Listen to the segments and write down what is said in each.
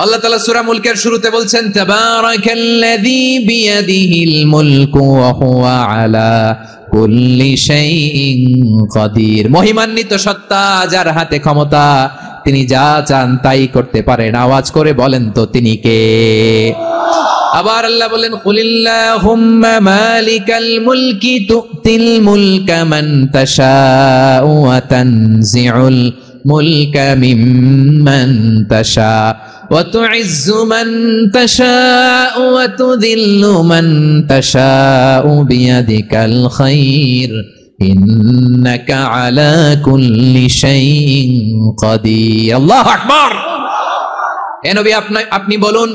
আল্লাহ তাআলা সূরা মুলকের শুরুতে বলছেন তাবারাকাল্লাযী বিয়াদিহিল মুলকু ওয়া হুয়া আলা কুল্লি শাইইন কাদির। মহিমান্বিত সত্তা, যার হাতে ক্ষমতা, তিনি যা চান তাই করতে পারেন। আওয়াজ করে বলেন তো তিনি কে? আবার আল্লাহ বলেন কুলিল্লাহুম্মা মালিকাল মুলকি তুতিল মুলকা মান তাশাউ ওয়া তানজিউল মুলকা মিম্মান তাশা ওয়া তুইজ্জু মান তাশাউ ওয়া তুযিল্লু মান তাশাউ বিয়াদিকাল খায়র ইন্নাকা আলা কুল্লি শাইইন কাদির। আল্লাহু আকবার। হে নবী, আপনি বলুন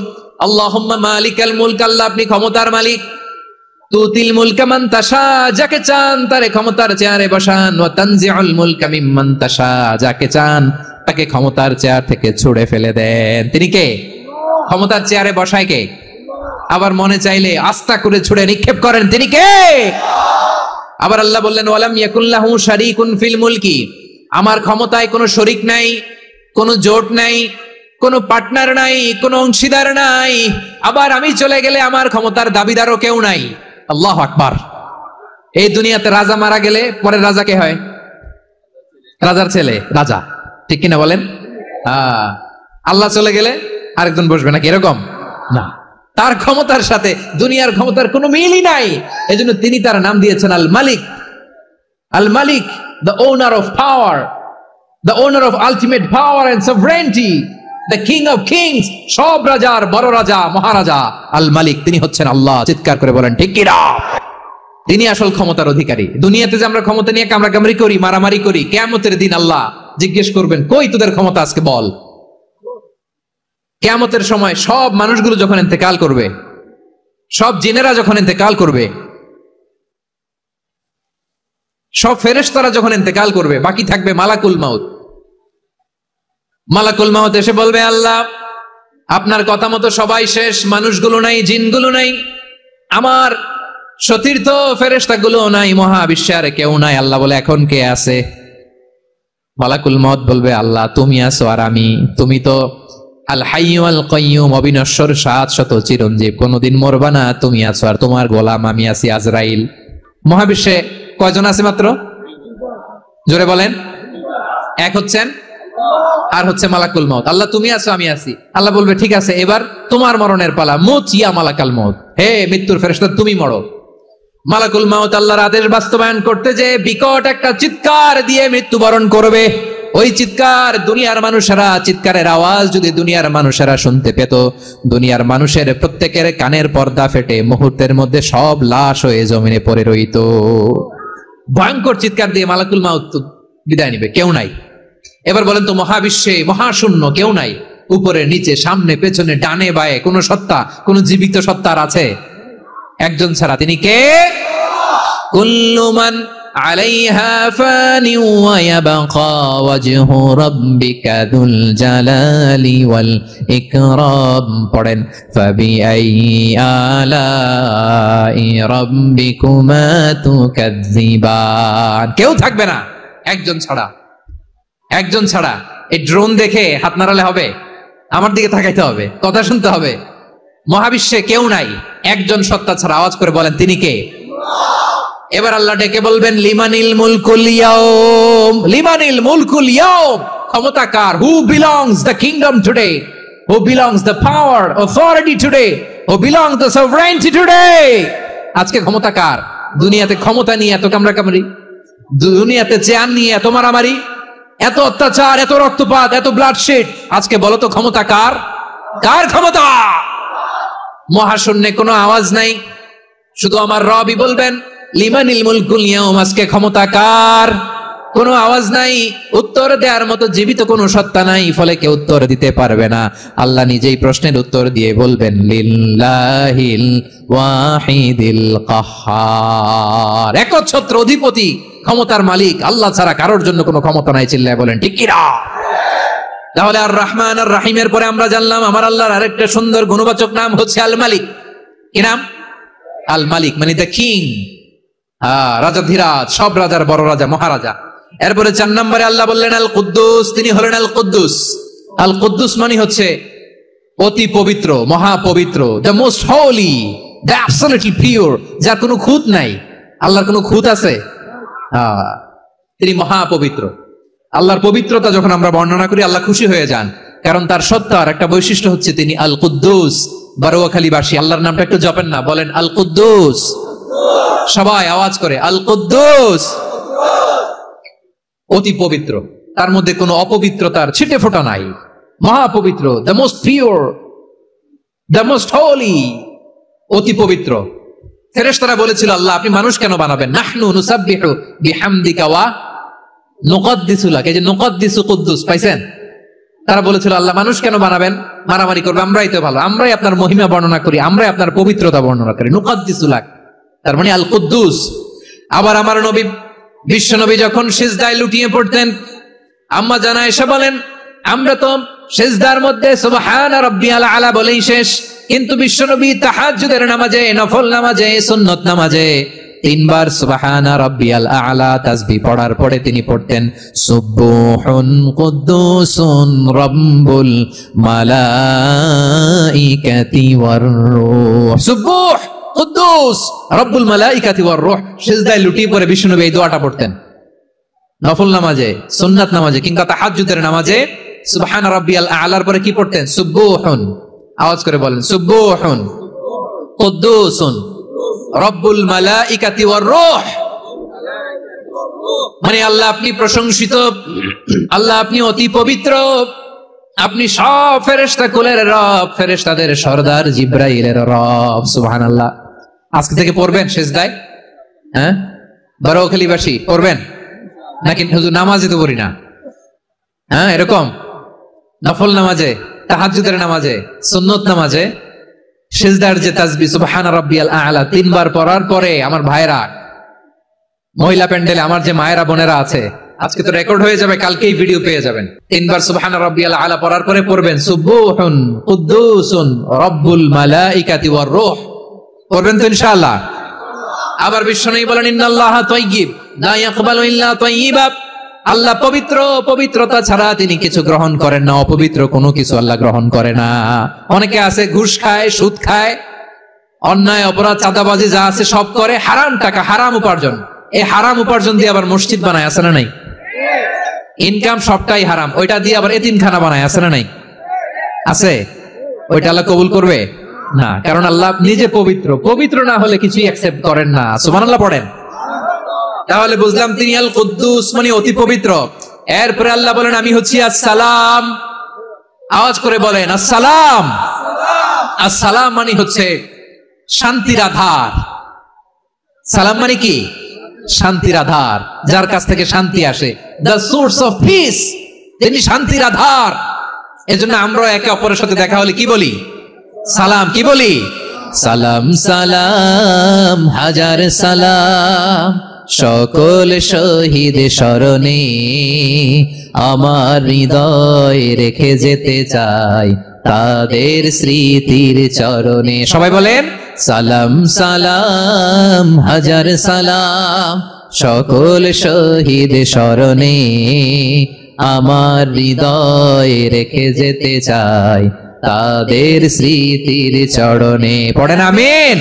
আল্লাহুম্মা মালিকাল মুলক, আল্লাহ আপনি ক্ষমতার মালিক। তুতিল মুলকা মান তাশা, যাকে চান তারে ক্ষমতার চেয়ারে বসান। ওয়া তানজিউল মুলকা মিম্মান তাশা, যাকে চান তাকে ক্ষমতার চেয়ার থেকে ছুড়ে ফেলে দেন। তিনি কে? ক্ষমতার চেয়ারে বসায় কে? আবার মনে চাইলে আস্থা করে ছুড়ে নিক্ষেপ করেন, তিনি কে? আবার আল্লাহ বললেন ওয়ালাম ইয়াকুল্লাহু শারীকুন ফিল মুলকি, আমার ক্ষমতায় কোনো শরীক নাই, কোনো জোট নাই, কোনো পার্টনার নাই, কোনো অংশীদার নাই। আবার আমি চলে গেলে আমার ক্ষমতার দাবিদারও কেউ নাই। আল্লাহু আকবার। এই দুনিয়াতে রাজা মারা গেলে পরে রাজা কে হয়? রাজার ছেলে রাজা, ঠিক কিনা বলেন? আল্লাহ চলে গেলে আরেকজন বসবে নাকি? এরকম না, তার ক্ষমতার সাথে দুনিয়ার ক্ষমতার কোনো মিলই নাই। এজন্য তিনি তার নাম দিয়েছেন আল মালিক। আল মালিক, the owner of power, the owner of ultimate power and sovereignty, the king of kings, সব রাজার বড় রাজা, মহারাজা আল মালিক, তিনি হচ্ছেন আল্লাহ। চিৎকার করে বলেন ঠিক কি না? তিনি আসল ক্ষমতার অধিকারী। দুনিয়াতে যে আমরা ক্ষমতা নিয়ে কামড়াকামড়ি করি, মারামারি করি, কিয়ামতের দিন আল্লাহ জিজ্ঞেস করবেন কই তোদের ক্ষমতা, আজকে বল। কিয়ামতের সময় সব মানুষগুলো যখন ইন্তেকাল করবে, সব জিনেরা যখন ইন্তেকাল করবে, সব ফেরেশতারা যখন ইন্তেকাল করবে, বাকি থাকবে মালাকুল মাউত। মালাকুল মাউত এসে বলবে আল্লাহ আপনার কথা মতো সবাই শেষ, মানুষগুলো নাই, জিনগুলো নাই, আমার সতীর্থ ফেরেশতাগুলো নাই, মহাবিশ্বে আর কেউ নাই। আল্লাহ বলে এখন কে আছে? মালাকুল মাউত বলবে আল্লাহ তুমি আছো আর আমি। তুমি তো আল হাইয়্যু আল কাইয়্যুম, অবিনশ্বর, শাশ্বত, চিরঞ্জীব, কোনদিন মরবা না, তুমি আছো আর তোমার গোলাম আমি আছি আজরাইল। মহাবিশ্বে কয়জন আছে মাত্র? জোরে বলেন। এক হচ্ছেন আর হচ্ছে মালাকুল মাউত। আল্লাহ তুমি আছো আমি আছি। আল্লাহ বলবে ঠিক আছে, এবার তোমার মরণের পালা, মুত ইয়া মালাকাল মাউত, হে মৃত্যুর ফেরেশতা তুমি মরো। মালাকুল মাউত আল্লাহর আদেশ বাস্তবায়ন করতে যে বিকট একটা চিৎকার দিয়ে মৃত্যুবরণ করবে। ওই চিৎকার দুনিয়ার মানুষেরা, চিৎকারের আওয়াজ যদি দুনিয়ার মানুষেরা শুনতে পেত, দুনিয়ার মানুষের প্রত্যেকের কানের পর্দা ফেটে মুহূর্তের মধ্যে সব লাশ হয়ে জমিনে পড়ে রইত। ভয়ঙ্কর চিৎকার দিয়ে মালাকুল মাউত বিদায় নিবে, কেউ নাই। এবার বলেন তো মহাবিশ্বে মহাশূন্য, কেউ নাই, উপরে নিচে সামনে পেছনে ডানে বায়ে কোন সত্তা, কোন জীবিত সত্তার আছে? একজন ছাড়া, তিনি কে? কুল্লু মান আলাইহা ফানি ওয়া ইয়াবকা ওয়াজহু রাব্বিকা যুল জালালি ওয়াল ইকরাম। পড়েন ফাবিআইয়ি আলাই রাব্বিকুমা তুকাজ্জিবান। কেউ থাকবে না একজন ছাড়া, একজন ছাড়া। এই ড্রোন দেখে হাত নাড়ালে হবে? আমার দিকে তাকাইতে হবে, কথা শুনতে হবে। মহাবিশ্বে কেউ নাই, একজন সত্তা ছাড়া। আওয়াজ করে বলেন তিনি কে? এবার আল্লাহ ডেকে বলবেন লিমানিল মুলকুল ইয়াউম, লিমানিল মুলকুল ইয়াউম, ক্ষমতা কার? Who belongs the kingdom today, who belongs the power authority today, who belongs the sovereignty today. আজকে ক্ষমতা কার? দুনিয়াতে ক্ষমতা নিয়ে এত কামড়াকামড়ি, দুনিয়াতে চেয়ার নিয়ে এত মারামারি, এত অত্যাচার, এত রক্তপাত, এত ব্লাডশেড, আজকে বলো তো ক্ষমতা কার? কার ক্ষমতা? মহাশূন্যে কোনো আওয়াজ নাই, শুধু আমার রবই বলবেন লিমানিল মুলকুল ইয়াউম, আজকে ক্ষমতা কার? কোনো আওয়াজ নাই, উত্তর দেওয়ার মতো জীবিত কোনো সত্তা নাই, ফলে কেউ উত্তর দিতে পারবে না। আল্লাহ নিজেই প্রশ্নের উত্তর দিয়ে বলবেন লিল্লাহিল ওয়াহিদিল কাহ্হার, একচ্ছত্র অধিপতি, ক্ষমতার মালিক আল্লাহ ছাড়া কারোর জন্য কোনো ক্ষমতা নাই। চিল্লায় বলেন ঠিক কি না? তাহলে আর রহমান আর রাহিমের পরে আমরা জানলাম আমার আল্লাহর আরেকটা সুন্দর গুণবাচক নাম হচ্ছে আল মালিক। কি নাম? আল মালিক, মানে দ্য কিং, রাজাধিরাজ, সব রাজার বড় রাজা, মহারাজা। এরপরে 4 নম্বরে আল্লাহ বললেন আল কুদ্দুস, তিনি হলেন আল কুদ্দুস। আল কুদ্দুস মানে হচ্ছে অতি পবিত্র, মহাপবিত্র, the most holy, the absolutely pure, যার কোনো খুঁত নাই। আল্লাহর কোনো খুঁত আছে? তিনি মহাপবিত্র। আল্লাহর পবিত্রতা যখন আমরা বর্ণনা করি আল্লাহ খুশি হয়ে যান, কারণ তার সত্তার একটা বৈশিষ্ট্য হচ্ছে তিনি আল কুদ্দুস। বারোয়াখালীবাসী আল্লাহর নামটা একটু জপেন না, বলেন আল কুদ্দুস, সবাই আওয়াজ করে আল কুদ্দুস। অতি পবিত্র, তার মধ্যে কোনো অপবিত্রতার ছিটে ফোঁটা নাই, মহাপবিত্র, the most pure, the most holy, অতি পবিত্র। ফেরেশতারা বলেছিল আল্লাহ আপনি মানুষ কেন বানাবেন? নাহনু নুসাব্বিহু বিহামদিকা ওয়া নুকদ্দিসু লাক। এই যে নুকদ্দিসু কুদ্দুস পাইছেন? তারা বলেছিল আল্লাহ মানুষ কেন বানাবেন? মারামারি করবে, আমরাই তো ভালো, আমরাই আপনার মহিমা বর্ণনা করি, আমরাই আপনার পবিত্রতা বর্ণনা করি। নুকদ্দিসু লাক, তার মানে আল কুদ্দুস। আবার আমার নবী বিশ্ব নবী যখন সিজদায় লুটিয়ে পড়তেন, আম্মা জানা এসে বলেন আমরা তো সিজদার মধ্যে সুবহানা রাব্বিয়াল আলা বলেই শেষ, কিন্তু বিশ্ব নবী তাহাজ্জুদের নামাজে, নফল নামাজে, সুন্নত নামাজে তিনবার সুবহানা রাব্বিয়াল আ'লা তাসবিহ পড়ার পরে তিনি পড়তেন সুবহুন কুদ্দুসুন রাব্বুল মালাইকাতি ওয়ার রূহ। সুবহ কুদ্দুস রাব্বুল মালাইকাতি ওয়ার রূহ। সিজদায় লুটিয়ে পড়ে বিষ্ণুনবী এই দোয়াটা পড়তেন নফল নামাজে, সুন্নাত নামাজে, কিংবা তাহাজ্জুদের নামাজে। সুবহানা রাব্বিয়াল আ'লার পরে কি পড়তেন? সুবহুন, আওয়াজ করে বলেন সুবহুন কুদ্দুসুন রব্বুল মালাইকাতি ওয়ার রূহ। মানে আল্লাহ আপনি প্রশংসিত, আল্লাহ আপনি অতি পবিত্র, আপনি সব ফেরেশতা কুলের রব, ফেরেশতাদের সরদার জিবরাইলের রব। সুবহানাল্লাহ। আজকে থেকে পড়বেন সিজদায়? হ্যাঁ, বারোয়াখালীবাসী পড়বেন নাকি? হুজুর নামাজে তো পড়ি না। হ্যাঁ, এরকম নফল নামাজে, তাহাজ্জুদের নামাজে, সুন্নত নামাজে সিজদার যে তাসবিহ সুবহানা রাব্বিয়াল আ'লা তিনবার পড়ার পরে আমার ভাইরা, মহিলা প্যান্ডেলে আমার যে মায়েরা বোনেরা আছে, আজকে তো রেকর্ড হয়ে যাবে, কালকেই ভিডিও পেয়ে যাবেন। তিনবার সুবহানা রাব্বিয়াল আ'লা পড়ার পরে পড়বেন সুবহুন কুদ্দুসুন রব্বুল মালাইকাতি ওয়ার রূহ। পড়বেন তো ইনশাআল্লাহ? আবার বিশ্বনবী বলেন ইন্নাল্লাহা তাইয়্যিব লা ইয়াকবালু ইল্লা তাইয়্যিবা। আল্লাহ পবিত্র, পবিত্রতা ছাড়া তিনি কিছু গ্রহণ করেন না, অপবিত্র কোনো কিছু আল্লাহ গ্রহণ করে না। অনেকে আছে ঘুষ খায়, সুদ খায়, অন্যায় অপরাধ চাঁদাবাজি যা আছে সব করে, হারাম টাকা, হারাম উপার্জন। এই হারাম উপার্জন দিয়ে আবার মসজিদ বানায়, আছে না নাই? ইনকাম সবটাই হারাম, ওইটা দিয়ে আবার এতিমখানা বানায়, আছে না নাই? আছে। ওইটা আল্লাহ কবুল করবে না, কারণ আল্লাহ নিজে পবিত্র। পবিত্র না হলে কিছুই অ্যাকসেপ্ট করেন না। সুবহানাল্লাহ পড়েন। তাহলে বুঝলাম তিনি আল কুদ্দুস মানে অতি পবিত্র। এরপরে আল্লাহ বলেন আমি হচ্ছি আসসালাম। আওয়াজ করে বলেন আসসালাম। আসসালাম মানে হচ্ছে শান্তির আধার। সালাম মানে কি? শান্তির আধার, যার কাছ থেকে শান্তি আসে, দ্য সোর্স অফ পিস। তিনি শান্তির আধার। এজন্য আমরা একে অপরের সাথে দেখা হলে কি বলি? সালাম। কি বলি? সালাম সালাম হাজার সালাম সকল শহীদ স্মরণে আমার হৃদয় রেখে যেতে চাই তাদের স্মৃতির চরণে। সবাই বলেন সালাম সালাম হাজার সালাম সকল শহীদ স্মরণে আমার হৃদয় রেখে যেতে চাই তাদের স্মৃতির চরণে। পড়েন আমিন।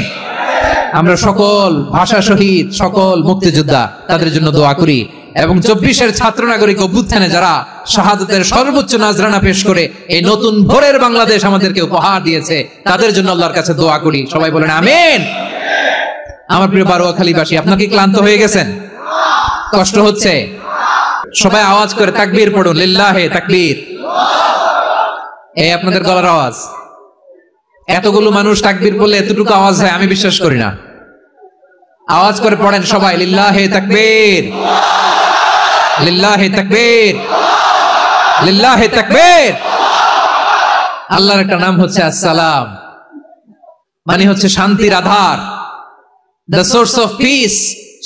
আমরা সকল ভাষা শহীদ, সকল মুক্তিযোদ্ধা, তাদের জন্য দোয়া করি, এবং 24-এর ছাত্র নাগরিক অভ্যুত্থানে যারা শাহাদাতের সর্বোচ্চ নাজরানা পেশ করে এই নতুন ভোরের বাংলাদেশ আমাদেরকে উপহার দিয়েছে, তাদের জন্য আল্লাহর কাছে দোয়া করি। সবাই বলেন আমিন। আমার প্রিয় বারোয়াখালীবাসী, আপনারা কি ক্লান্ত হয়ে গেছেন? কষ্ট হচ্ছে? সবাই আওয়াজ করে তাকবীর পড়ুন, লিল্লাহে তাকবীর। এই আপনাদের গলার আওয়াজ। এতগুলো মানুষ তাকবীর বললে এতটুকু আওয়াজ হয় আমি বিশ্বাস করি না। আওয়াজ করে পড়েন সবাই, লিল্লাহে তাকবীর, লিল্লাহে তাকবীর, লিল্লাহে তাকবীর। আল্লাহর একটা নাম হচ্ছে আসসালাম, মানে হচ্ছে শান্তির আধার, দ্য সোর্স অফ পিস।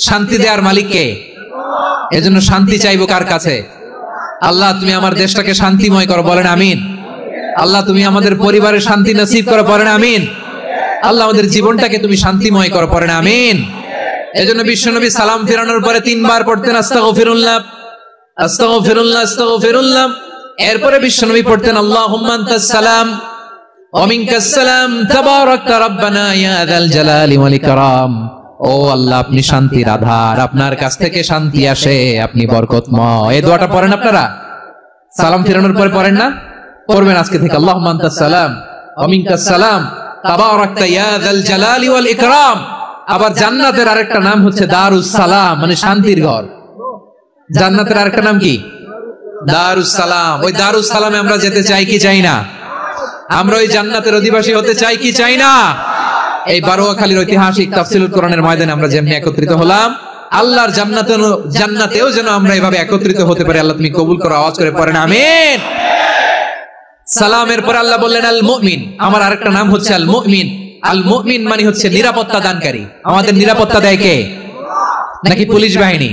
শান্তি দেওয়ার মালিক কে? এজন্য শান্তি চাইবো কার কাছে? আল্লাহ তুমি আমার দেশটাকে শান্তিময় করো, বলেন আমিন। আল্লাহ তুমি আমাদের পরিবারে শান্তি নসিব করো, পড়েন আমিন। আল্লাহ আমাদের জীবনটাকে তুমি শান্তিময় করো, পড়েন আমিন। এজন্য বিশ্বনবী সালাম ফেরানোর পরে 3 বার পড়তেন আস্তাগফিরুল্লাহ, আস্তাগফিরুল্লাহ, আস্তাগফিরুল্লাহ। এরপরে বিশ্বনবী পড়তেন আল্লাহুম্মা আনতাস সালাম ওয়া মিনকাস সালাম তাবারাকতা রাব্বানা ইয়া যাল জালালি ওয়াল ইকরাম। ও আল্লাহ, আপনি শান্তির আধার, আপনার কাছ থেকে শান্তি আসে, আপনি বরকতময়। এই দোয়াটা পড়েন আপনারা? সালাম ফিরানোর পরে পড়েন না? পড়বেন আজকে থেকে। আল্লাহুম্মা আনতাস সালাম ওয়া মিনকাস সালাম তাবারাকতা ইয়া যাল জালালি ওয়াল ইকরাম। আবার জান্নাতের আরেকটা নাম হচ্ছে দারুস সালাম, মানে শান্তির ঘর। জান্নাতের আরেকটা নাম কি? দারুস সালাম। ওই দারুস সালামে আমরা যেতে চাই কি চাই না? আমরা ওই জান্নাতের অধিবাসী হতে চাই কি চাই না? এই বারোয়াখালীর ঐতিহাসিক তাফসীরুল কোরআনের ময়দানে আমরা যেমনি একত্রিত হলাম, আল্লাহর জান্নাতেও যেন আমরা এভাবে একত্রিত হতে পারি। আল্লাহ তুমি কবুল করো। আওয়াজ করে পড়েন আমিন। সালামের পর আল্লাহ বললেন আল মুমিন। আমার আরেকটা নাম হচ্ছে আল মুমিন। আল মুমিন মানে হচ্ছে নিরাপত্তা দানকারী। আমাদের নিরাপত্তা দেয় কে? নাকি পুলিশ বাহিনী,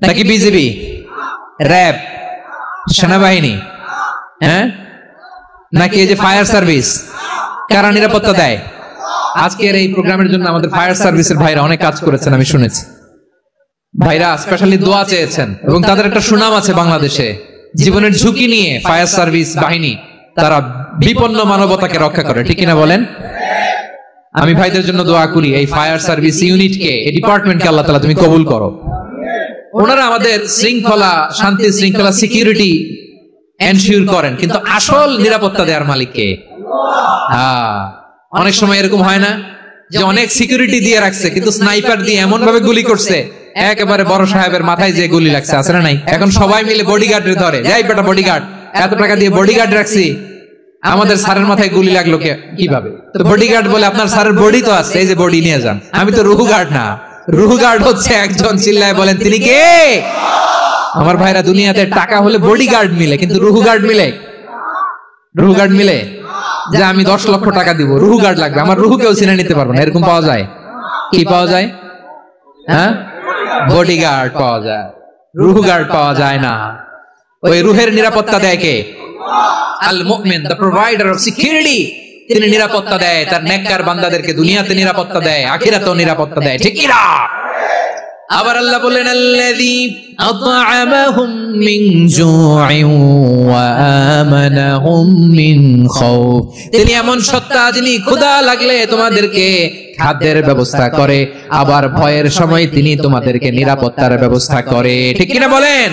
নাকি বিজিবি, র‍্যাব, সেনাবাহিনী, হ্যাঁ, নাকি এই যে ফায়ার সার্ভিস? কারা নিরাপত্তা দেয়? আজকের এই প্রোগ্রামের জন্য আমাদের ফায়ার সার্ভিসের ভাইরা অনেক কাজ করেছেন, আমি শুনেছি। ভাইরা স্পেশালি দোয়া চেয়েছেন এবং তাদের একটা সুনাম আছে বাংলাদেশে। জীবনের ঝুঁকি নিয়ে ফায়ার সার্ভিস বাহিনী তারা বিপন্ন মানবতাকে রক্ষা করে, ঠিক কিনা বলেন? আমি ভাইদের জন্য দোয়া করি, এই ফায়ার সার্ভিস ইউনিটকে, এই ডিপার্টমেন্টকে আল্লাহ তাআলা তুমি কবুল করো। ওনারা আমাদের শৃঙ্খলা, শান্তি শৃঙ্খলা, সিকিউরিটি এনশিওর করেন, কিন্তু আসল নিরাপত্তা দেওয়ার মালিক কে? অনেক সময় এরকম হয় না যে অনেক সিকিউরিটি দিয়ে রাখছে, কিন্তু স্নাইপার দিয়ে এমন ভাবে গুলি করছে একেবারে বড় সাহেবের মাথায় যে গুলি লাগছে, আছে না নাই? এখন সবাই মিলে বডিগার্ডের ধরে, যাই বেটা বডিগার্ড, এত টাকা দিয়ে বডিগার্ড রাখছি, আমাদের স্যারের মাথায় গুলি লাগলো কিভাবে? তো বডিগার্ড বলে আপনার স্যারের বডি তো আছে, এই যে বডি নিয়ে যান। আমি তো রুহু গার্ড না, রুহু গার্ড হচ্ছে একজন। চিল্লায় বলেন তিনি কে? আমার ভাইরা, দুনিয়াতে টাকা হলে বডিগার্ড মিলে, কিন্তু রুহু গার্ড মিলে? রুহু গার্ড মিলে যে আমি 10 লক্ষ টাকা দিব, রুহু গার্ড লাগবে, আমার রুহুকেও চিনে নিতে পারবো না, এরকম পাওয়া যায়? কি পাওয়া যায়? হ্যাঁ, বডিগার্ড পাওয়া যায়, রুহু গার্ড পাওয়া যায় না। ওই রুহের নিরাপত্তা দেয় কে? আল মুমিন, দ্য প্রোভাইডার অফ সিকিউরিটি। তিনি নিরাপত্তা দেয় তার নেককার বান্দাদেরকে, দুনিয়াতে নিরাপত্তা দেয়, আখিরাতেও নিরাপত্তা দেয়, ঠিক কি না? আবার আল্লাহ বলেন আল্লাযী আত'আমাহুম মিন জু'ইন ওয়া আমানাহুম মিন খাউফ। তিনি এমন সত্তা যিনি ক্ষুধা লাগলে তোমাদেরকে খাদ্যের ব্যবস্থা করে, আবার ভয়ের সময় তিনি তোমাদেরকে নিরাপত্তার ব্যবস্থা করে, ঠিক কি না বলেন?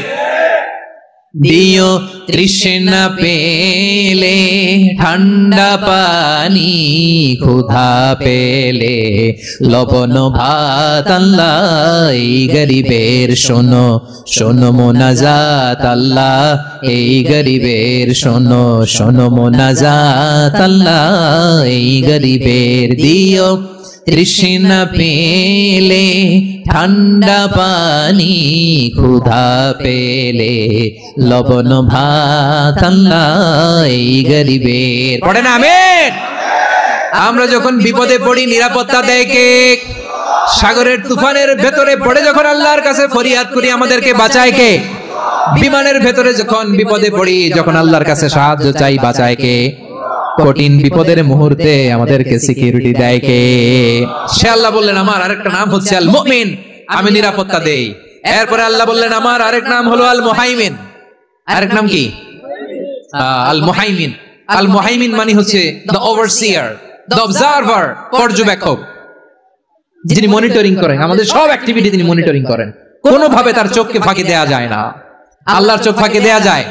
দিও তৃষ্ণা পেলে ঠান্ডা পানি, ক্ষুধা পেলে লবণ ভাত, আল্লাহ এই গরিবের শোনো শোনো মোনাজাত, আল্লাহ এই গরিবের শোনো শোনো মোনাজাত, আল্লাহ এই গরিবের। দিও তৃষ্ণা পেলে ঠান্ডা পানি, ক্ষুধা পেলে লবণ ভাত, আল্লাহ এই গরিবের। পড়েন আমিন। আমরা যখন বিপদে পড়ি নিরাপত্তা দেয় কে? সাগরের তুফানের ভেতরে পড়ে যখন আল্লাহর কাছে ফরিয়াদ করি আমাদেরকে বাঁচায় কে? বিমানের ভেতরে যখন বিপদে পড়ি, যখন আল্লাহর কাছে সাহায্য চাই, বাঁচায় কে? কঠিন বিপদের মুহূর্তে আমাদেরকে সিকিউরিটি দেয় কে? সে আল্লাহ বললেন আমার আরেকটা নাম হচ্ছে আল মুমিন, আমি নিরাপত্তা দেই। এরপরে আল্লাহ বললেন আমার আরেক নাম হলো আল মুহাইমিন। আরেক নাম কি? আল মুহাইমিন। আল মুহাইমিন মানে হচ্ছে দ্য ওভারসিয়ার, দ্য অবজারভার, পর্যবেক্ষক, যিনি মনিটরিং করেন আমাদের সব অ্যাক্টিভিটি, তিনি মনিটরিং করেন। কোনোভাবে তার চোখকে ফাঁকি দেয়া যায় না। আল্লাহর চোখ ফাঁকি দেয়া যায়?